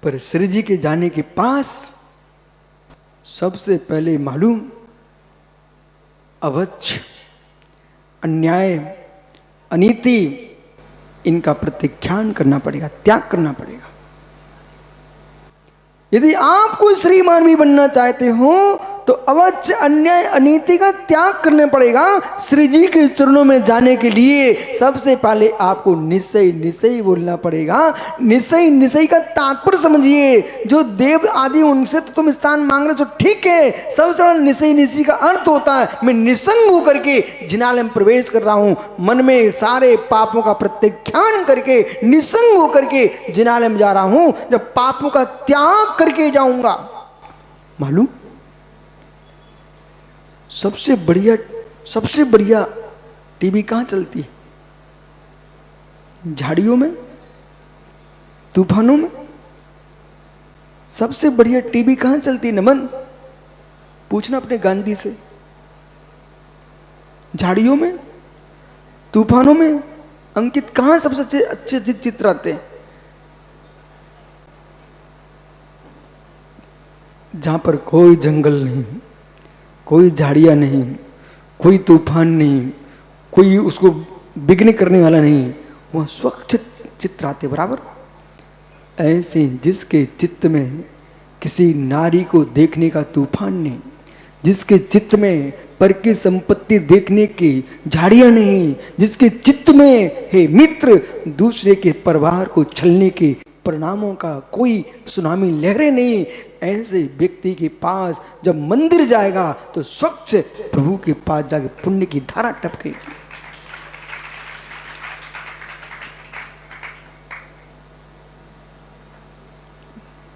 पर श्री जी के जाने के पास सबसे पहले मालूम अवच्छ, अन्याय, अनीति, इनका प्रत्याख्यान करना पड़ेगा, त्याग करना पड़ेगा। यदि आप कोई श्रीमान भी बनना चाहते हो तो अवश्य अन्याय अनीति का त्याग करना पड़ेगा। श्री जी के चरणों में जाने के लिए सबसे पहले आपको निश्चय निश्चय बोलना पड़ेगा। निश्चय निश्चय का तात्पर्य समझिए। जो देव आदि उनसे तो तुम स्थान मांग रहे हो ठीक है, सबसे बड़ा निश्चय निश्चय का अर्थ होता है मैं निसंग होकर के जिनालय में प्रवेश कर रहा हूं, मन में सारे पापों का प्रत्याख्यान करके निसंग होकर के जिनालय में जा रहा हूं। जब पापों का त्याग करके जाऊंगा, मालूम सबसे बढ़िया टीवी कहां चलती है? झाड़ियों में, तूफानों में। सबसे बढ़िया टीवी कहां चलती है नमन? पूछना अपने गांधी से। झाड़ियों में, तूफानों में। अंकित कहां सबसे अच्छे चित्र आते हैं? जहां पर कोई जंगल नहीं, कोई झाड़ियां नहीं, कोई तूफान नहीं, कोई उसको विघ्न करने वाला नहीं, वह स्वच्छ चित्र आते बराबर। ऐसे जिसके चित्त में किसी नारी को देखने का तूफान नहीं, जिसके चित्त में पर की संपत्ति देखने की झाड़ियां नहीं, जिसके चित्त में हे मित्र दूसरे के परिवार को छलने के परिणामों का कोई सुनामी लहरें नहीं, ऐसे व्यक्ति के पास जब मंदिर जाएगा तो स्वच्छ प्रभु के पास जाके पुण्य की धारा टपकेगी।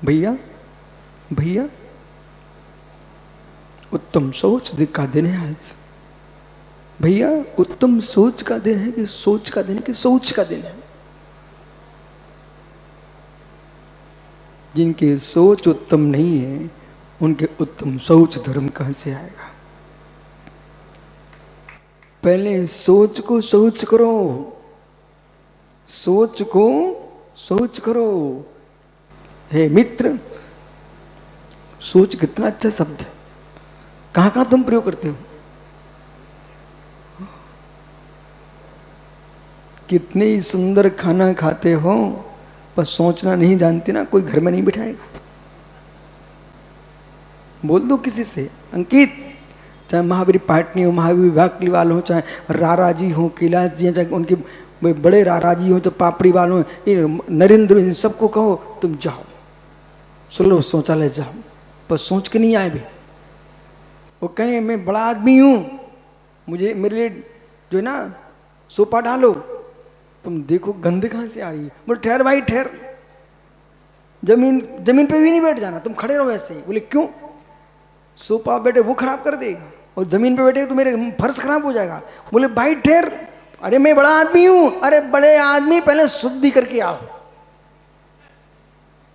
भैया उत्तम सोच का दिन है आज। भैया उत्तम सोच का दिन है कि सोच का दिन है कि सोच का दिन है? जिनकी सोच उत्तम नहीं है उनके उत्तम सोच धर्म कहां से आएगा? पहले सोच को सोच करो, सोच को सोच करो। हे मित्र, सोच कितना अच्छा शब्द है, कहां कहां तुम प्रयोग करते हो? कितने ही सुंदर खाना खाते हो, पर सोचना नहीं जानते ना, कोई घर में नहीं बिठाएगा। बोल दो किसी से, अंकित चाहे महावीर पाटनी हो, महावीर वाकलीवाल हो, चाहे रारा जी हो, कैलाश जी, चाहे उनके बड़े रारा जी हो, तो पापड़ी वाल हो, नरेंद्र, इन सबको कहो तुम जाओ सुलो शौचालय जाओ, पर सोच के नहीं आए भी। वो कहें मैं बड़ा आदमी हूं, मुझे मेरे लिए जो है ना सोफा डालो, तुम देखो गंध कहां से आ रही है। बोले ठहर भाई ठहर, जमीन पे भी नहीं बैठ जाना, तुम खड़े रहो ऐसे ही। बोले क्यों? सोफा बैठे वो खराब कर देगा, और जमीन पे बैठे तो मेरे फर्श खराब हो जाएगा। बोले भाई ठहर, अरे मैं बड़ा आदमी हूं। अरे बड़े आदमी पहले शुद्धि करके आओ।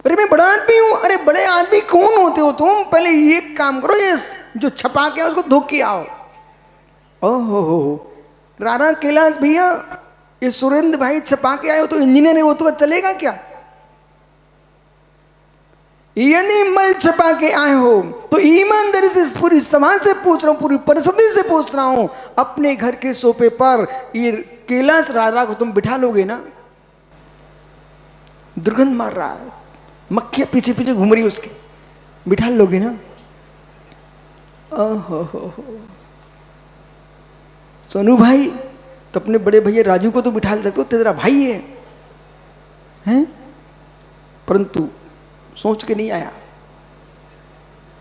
अरे मैं बड़ा आदमी हूं। अरे बड़े आदमी कौन होते हो तुम? पहले ये काम करो, ये जो छपा के उसको धो के आओ। ओहो रारा कैलाश भैया, ये सुरेंद्र भाई छपा के आए हो तो इंजीनियर है, वो तो चलेगा क्या? यदि मल छपा के आए हो तो ईमानदारी से पूरी समाज से पूछ रहा हूं, पूरी परिस्थिति से पूछ रहा हूं, अपने घर के सोफे पर ये कैलाश रारा को तुम बिठा लोगे ना? दुर्गंध मार रहा है, मक्खियां पीछे पीछे घूम रही उसके, बिठा लोगे ना? ओहो सोनू भाई, तो अपने बड़े भैया राजू को तो बिठा सकते हो, तेरा भाई है, हैं? परंतु सोच के नहीं आया,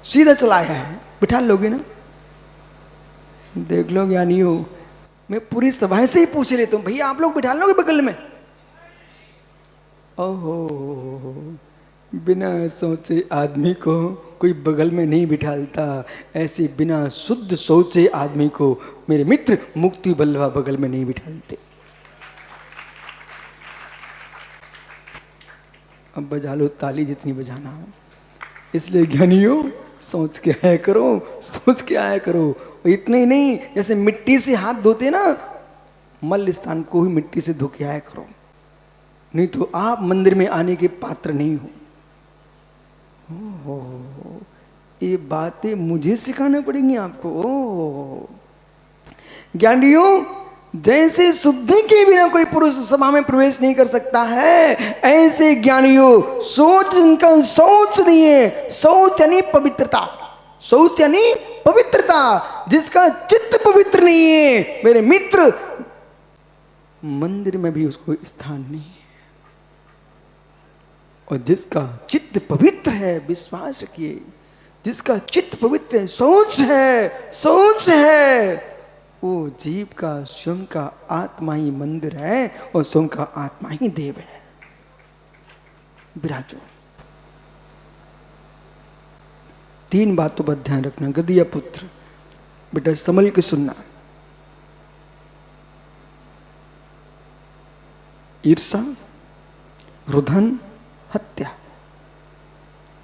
सीधा चला आया है, बिठा लोगे ना? देख लो ज्ञानियों, मैं पूरी सभा से ही पूछ लेता हूं, भैया आप लोग बिठा लोगे बगल में? ओहो बिना सोचे आदमी को कोई बगल में नहीं बिठालता, ऐसे बिना शुद्ध सोचे आदमी को मेरे मित्र मुक्ति बल्लभा बगल में नहीं बिठालते। अब बजा लो ताली जितनी बजाना हो। इसलिए ज्ञानियों सोच के आया करो, सोच के आया करो। इतने ही नहीं, जैसे मिट्टी से हाथ धोते ना, मल स्थान को ही मिट्टी से धो के आया करो, नहीं तो आप मंदिर में आने के पात्र नहीं हो। ओहो, ये बातें मुझे सिखाना पड़ेंगी आपको। ओह, ज्ञानियों, जैसे शुद्धि के बिना कोई पुरुष सभा में प्रवेश नहीं कर सकता है, ऐसे ज्ञानियों सोच, इनका शौच नहीं है। शौच यानी पवित्रता, शौच यानी पवित्रता। जिसका चित्त पवित्र नहीं है मेरे मित्र, मंदिर में भी उसको स्थान नहीं है। और जिसका चित्त पवित्र है, विश्वास रखिए, जिसका चित्त पवित्र है, शौच है, शौच है, वो जीव का स्वयं का आत्मा ही मंदिर है और स्वयं का आत्मा ही देव है। विराजो। 3 बातों पर ध्यान रखना। गदिया पुत्र, बेटा संभल के सुनना। ईर्षा, रुधन, हत्या।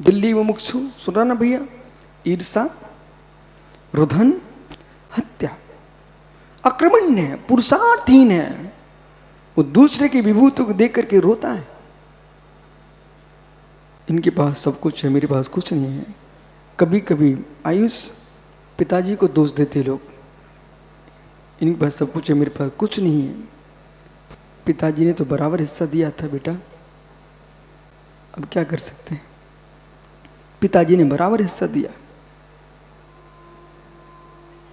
दिल्ली में मुक्षु सुना ना भैया? ईर्षा, रुधन, हत्या। आक्रमण्य है, पुरुषार्थहीन है, वो दूसरे की विभूति को देख करके रोता है। इनके पास सब कुछ है, मेरे पास कुछ नहीं है। कभी कभी आयुष पिताजी को दोष देते लोग, इनके पास सब कुछ है, मेरे पास कुछ नहीं है। पिताजी ने तो बराबर हिस्सा दिया था बेटा, अब क्या कर सकते हैं। पिताजी ने बराबर हिस्सा दिया।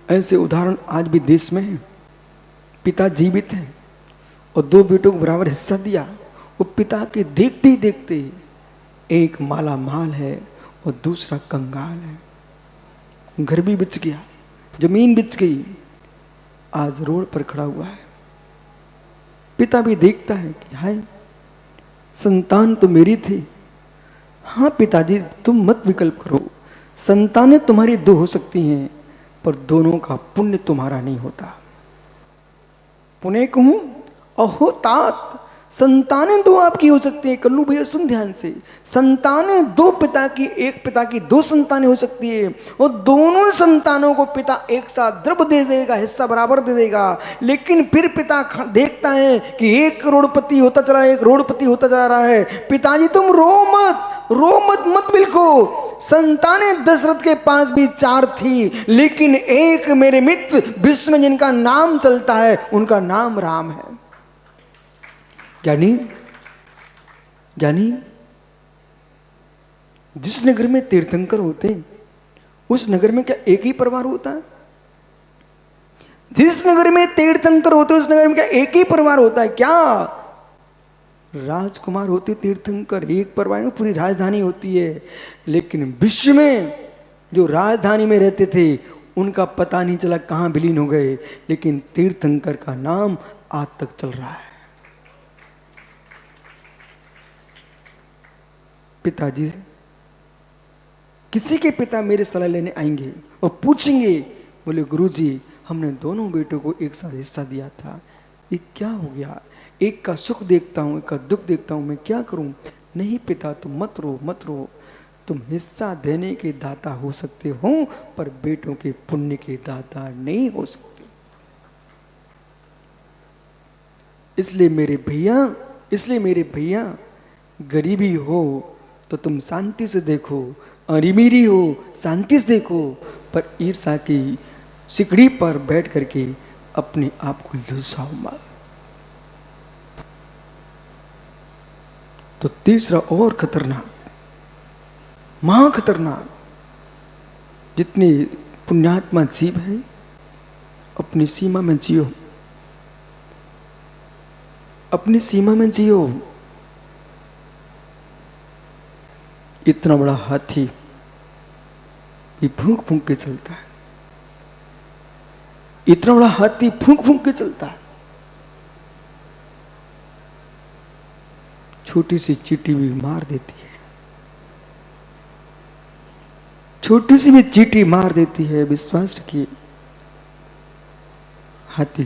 ऐसे उदाहरण आज भी देश में है। पिता जीवित है और 2 बेटों को बराबर हिस्सा दिया। वो पिता के देखते ही देखते एक माला माल है और दूसरा कंगाल है। घर भी बिच गया, जमीन बिच गई, आज रोड पर खड़ा हुआ है। पिता भी देखता है कि हाय, संतान तो मेरी थी। हाँ पिताजी, तुम मत विकल्प करो, संतानें तुम्हारी 2 हो सकती हैं, पर दोनों का पुण्य तुम्हारा नहीं होता। पुण्य कहूं, अहो तात, संतानें 2 आपकी हो सकती हैं। कल्लू भैया सुन ध्यान से, संतानें 2 पिता की, एक पिता की 2 संतानें हो सकती है, और दोनों संतानों को पिता एक साथ द्रव्य दे देगा, हिस्सा बराबर दे देगा। लेकिन फिर पिता देखता है कि 1 करोड़पति होता चला, 1 करोड़पति होता जा रहा है। पिताजी तुम रो मत, रो मत, मत बिल्को। संतानें दशरथ के पास भी 4 थी, लेकिन एक मेरे मित्र विश्व में जिनका नाम चलता है, उनका नाम राम है। ज्ञानी, ज्ञानी, जिस नगर में तीर्थंकर होते हैं, उस नगर में क्या एक ही परिवार होता है? जिस नगर में तीर्थंकर होते हैं, उस नगर में क्या एक ही परिवार होता है क्या? राजकुमार होते तीर्थंकर, एक परिवार में पूरी राजधानी होती है। लेकिन विश्व में जो राजधानी में रहते थे, उनका पता नहीं चला कहां विलीन हो गए, लेकिन तीर्थंकर का नाम आज तक चल रहा है। पिताजी, किसी के पिता मेरे सलाह लेने आएंगे और पूछेंगे, बोले गुरुजी, हमने दोनों बेटों को एक साथ हिस्सा दिया था, ये क्या हो गया? एक का सुख देखता हूं, एक का दुख देखता हूं, मैं क्या करूं? नहीं पिता, तुम मत रो, मत रो। तुम हिस्सा देने के दाता हो सकते हो, पर बेटों के पुण्य के दाता नहीं हो सकते। इसलिए मेरे भैया, गरीबी हो तो तुम शांति से देखो, अमीरी हो शांति से देखो, पर ईर्षा की सिकड़ी पर बैठ करके अपने आप को लुभाओ मत। तो तीसरा और खतरनाक, महा खतरनाक, जितने पुण्यात्मा जीव है, अपनी सीमा में जियो, अपनी सीमा में जियो। इतना बड़ा हाथी ये फूंक फूंक के चलता है, इतना बड़ा हाथी फूंक फूंक के चलता है। छोटी सी चींटी भी मार देती है, छोटी सी भी चींटी मार देती है। विश्वास रखिए, हाथी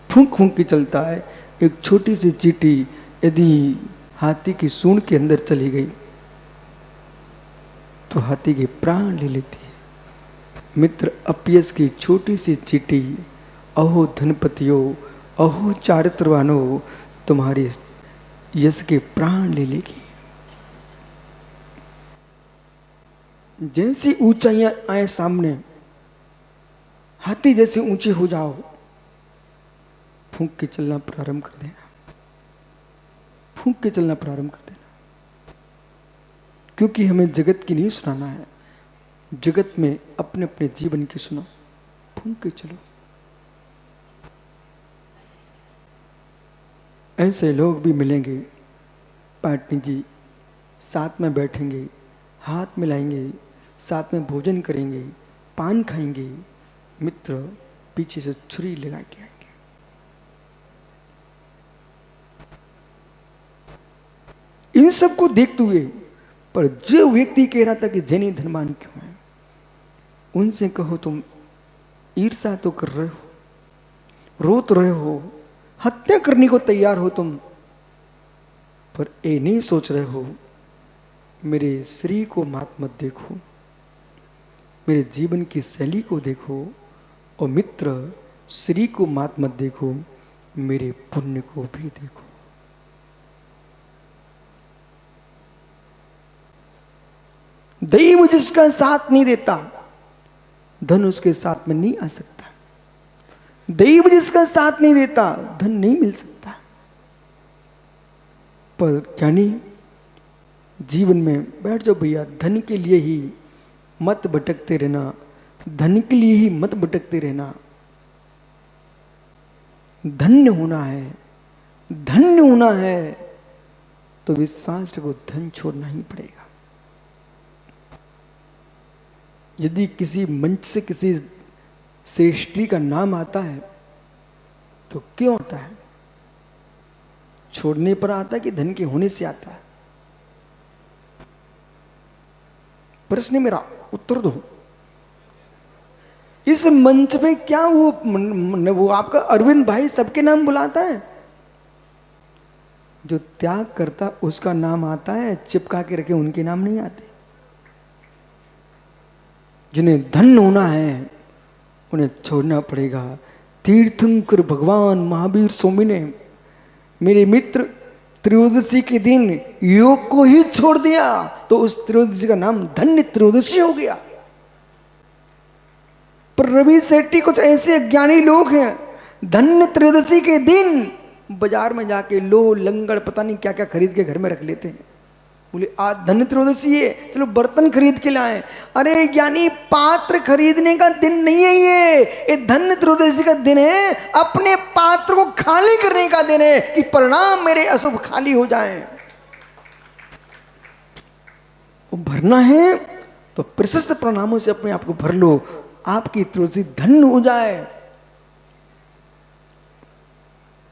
फूंक फूंक के चलता है। एक छोटी सी चींटी यदि हाथी की सूंड के अंदर चली गई तो हाथी के प्राण ले लेती है। मित्र, अपयस की छोटी सी चींटी, अहो धनपतियों, अहो चारित्रवानों, तुम्हारे यश के प्राण ले लेगी। जैसी ऊंचाइयां आए सामने, हाथी जैसे ऊंचे हो जाओ, फूंक के चलना प्रारंभ कर देना, फूंक के चलना प्रारंभ कर देना। क्योंकि हमें जगत की नहीं सुनाना है, जगत में अपने अपने जीवन की सुनो, फूंक के चलो। ऐसे लोग भी मिलेंगे, पाटनी जी, साथ में बैठेंगे, हाथ मिलाएंगे, साथ में भोजन करेंगे, पान खाएंगे, मित्र पीछे से छुरी लगा के आएंगे। इन सबको देखते हुए, पर जो व्यक्ति कह रहा था कि जैनी धनवान क्यों है, उनसे कहो तुम ईर्ष्या तो कर रहे हो, रोत रहे हो, हत्या करने को तैयार हो तुम, पर ये नहीं सोच रहे हो मेरे शरीर को मत देखो, मेरे जीवन की शैली को देखो, और मित्र शरीर को मत देखो, मेरे पुण्य को भी देखो। दैव जिसका साथ नहीं देता, धन उसके साथ में नहीं आ सकता। दैव जिसका साथ नहीं देता, धन नहीं मिल सकता। पर ज्ञानी जीवन में बैठ जाओ भैया, धन के लिए ही मत भटकते रहना, धन के लिए ही मत भटकते रहना। धन्य होना है, धन्य होना है तो विश्वास को धन छोड़ना ही पड़ेगा। यदि किसी मंच से किसी श्रेष्ठी का नाम आता है तो क्यों आता है? छोड़ने पर आता है कि धन के होने से आता है? प्रश्न मेरा उत्तर दो। इस मंच पे क्या वो आपका अरविंद भाई सबके नाम बुलाता है? जो त्याग करता उसका नाम आता है, चिपका के रखे उनके नाम नहीं आते। जिन्हें धन होना है उन्हें छोड़ना पड़ेगा। तीर्थंकर भगवान महावीर स्वामी ने, मेरे मित्र, त्रयोदशी के दिन योग को ही छोड़ दिया तो उस त्रयोदशी का नाम धन्य त्रयोदशी हो गया। पर रवि सेट्टी कुछ ऐसे अज्ञानी लोग हैं, धन्य त्रयोदशी के दिन बाजार में जाके लो लंगड़ पता नहीं क्या क्या खरीद के घर में रख लेते हैं। बोले आज धन्य त्रयोदशी है, चलो बर्तन खरीद के लाए। अरे ज्ञानी, पात्र खरीदने का दिन नहीं है ये धन्य त्रयोदशी का दिन है, अपने पात्र को खाली करने का दिन है कि परिणाम मेरे अशुभ खाली हो जाएं। वो भरना है तो प्रशस्त प्रणामों से अपने आप को भर लो, आपकी त्रयोदशी धन्य हो जाए।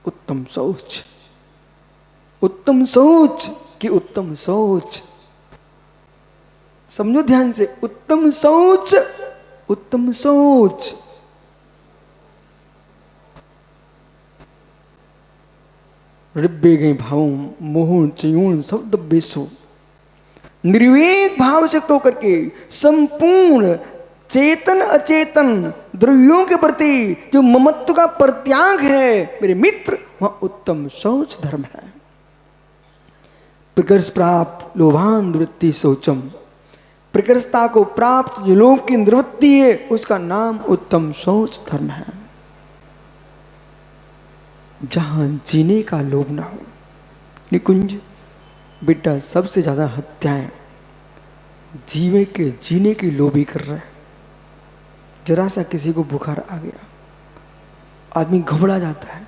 उत्तम सोच, उत्तम सोच कि उत्तम सोच। समझो ध्यान से, उत्तम सोच, उत्तम सोच। रिब्बे गई भाव मोहन चयून शब्द बेसो, निर्वेद भाव से तो करके संपूर्ण चेतन अचेतन द्रव्यों के प्रति जो ममत्व का परित्याग है मेरे मित्र, वह उत्तम सोच धर्म है। प्रकर्ष प्राप्त लोभान वृत्ति सोचम, प्रकर्षता को प्राप्त जो लोभ की निवृत्ति है उसका नाम उत्तम सोच धर्म है। जहां जीने का लोभ ना हो। निकुंज बेटा, सबसे ज्यादा हत्याएं जीने के लोभ ही कर रहे हैं। जरा सा किसी को बुखार आ गया, आदमी घबरा जाता है,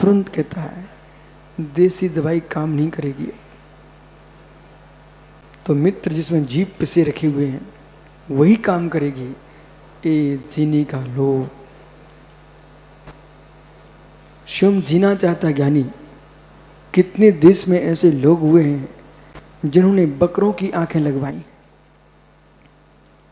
तुरंत कहता है देसी दवाई काम नहीं करेगी। तो मित्र जिसमें जीभ पिसे रखे हुए हैं वही काम करेगी। ए जीने का लोभ। स्वयं जीना चाहता ज्ञानी। कितने देश में ऐसे लोग हुए हैं जिन्होंने बकरों की आंखें लगवाई।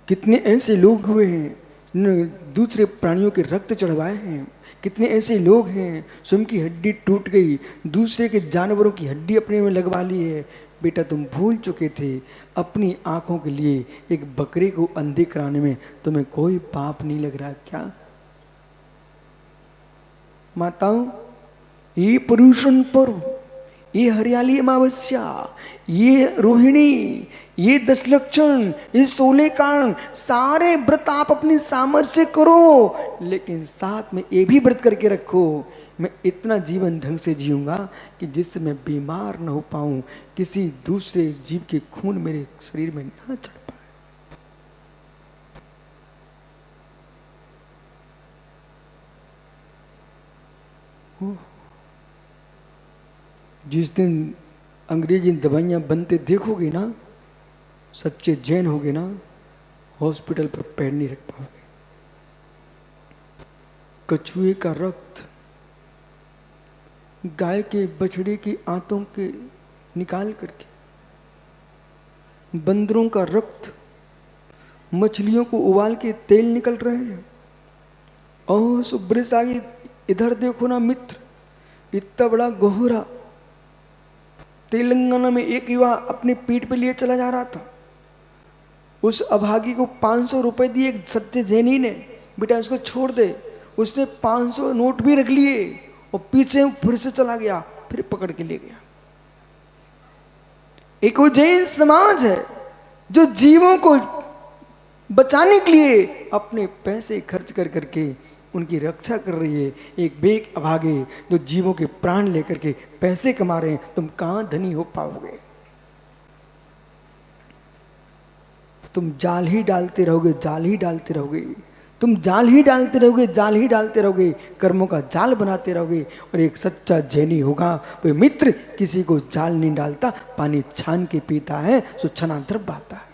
कितने ऐसे लोग हुए हैं जिन्होंने दूसरे प्राणियों के रक्त चढ़वाए हैं। कितने ऐसे लोग हैं स्वयं की हड्डी टूट गई, दूसरे के जानवरों की हड्डी अपने में लगवा ली है। बेटा तुम भूल चुके थे, अपनी आंखों के लिए एक बकरे को अंधे कराने में तुम्हें कोई पाप नहीं लग रहा क्या? माताओं, ये पर्यूषण पर्व, ये हरियाली अमावस्या, ये रोहिणी, ये 10 लक्षण, ये 16 कारण, सारे व्रत आप अपनी सामर्थ्य से करो, लेकिन साथ में ये भी व्रत करके रखो, मैं इतना जीवन ढंग से जीऊंगा कि जिससे मैं बीमार न हो पाऊं, किसी दूसरे जीव के खून मेरे शरीर में ना चढ़ पाए। जिस दिन अंग्रेजी दवाइयाँ बनते देखोगे ना, सच्चे जैन होगे ना, हॉस्पिटल पर पैर नहीं रख पाओगे। कछुए का रक्त, गाय के बछड़े की आंतों के निकाल करके, बंदरों का रक्त, मछलियों को उबाल के तेल निकल रहे हैं। ओह सुब्रे सागी, इधर देखो ना मित्र, इतना बड़ा गोहरा तेलंगाना में एक युवा अपनी पीठ पे लिए चला जा रहा था। उस अभागी को 500 रुपए दिए एक सच्चे जैनी ने, बेटा इसको छोड़ दे। उसने 500 नोट भी रख लिए और पीछे फिर से चला गया, फिर पकड़ के ले गया। एक वो जैन समाज है जो जीवों को बचाने के लिए अपने पैसे खर्च कर करके उनकी रक्षा कर रही है। एक बेक अभागे जो जीवों के प्राण लेकर के पैसे कमा रहे हैं, तुम कहां धनी हो पाओगे? तुम जाल ही डालते रहोगे, जाल ही डालते रहोगे, तुम जाल ही डालते रहोगे, जाल ही डालते रहोगे, कर्मों का जाल बनाते रहोगे। और एक सच्चा जैनी होगा वो मित्र किसी को जाल नहीं डालता, पानी छान के पीता है, सो छना द्रव आता है।